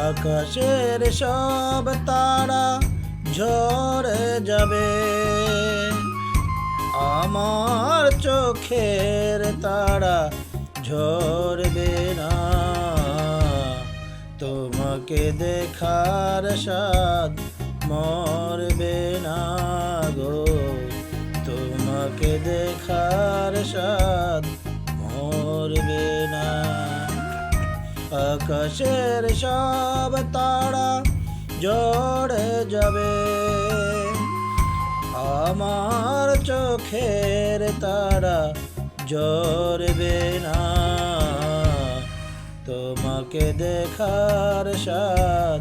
আকাশের সব তারা ঝরে যাবে, আমার চোখের তারা ঝরবে না। তোমাকে দেখার স্বাদ মরবে না গো, তোমাকে দেখার স্বাদ মরবে না। আকাশের সব তারা ঝরে যাবে, আমার চোখের তারা ঝরবে না। তোমাকে দেখার স্বাদ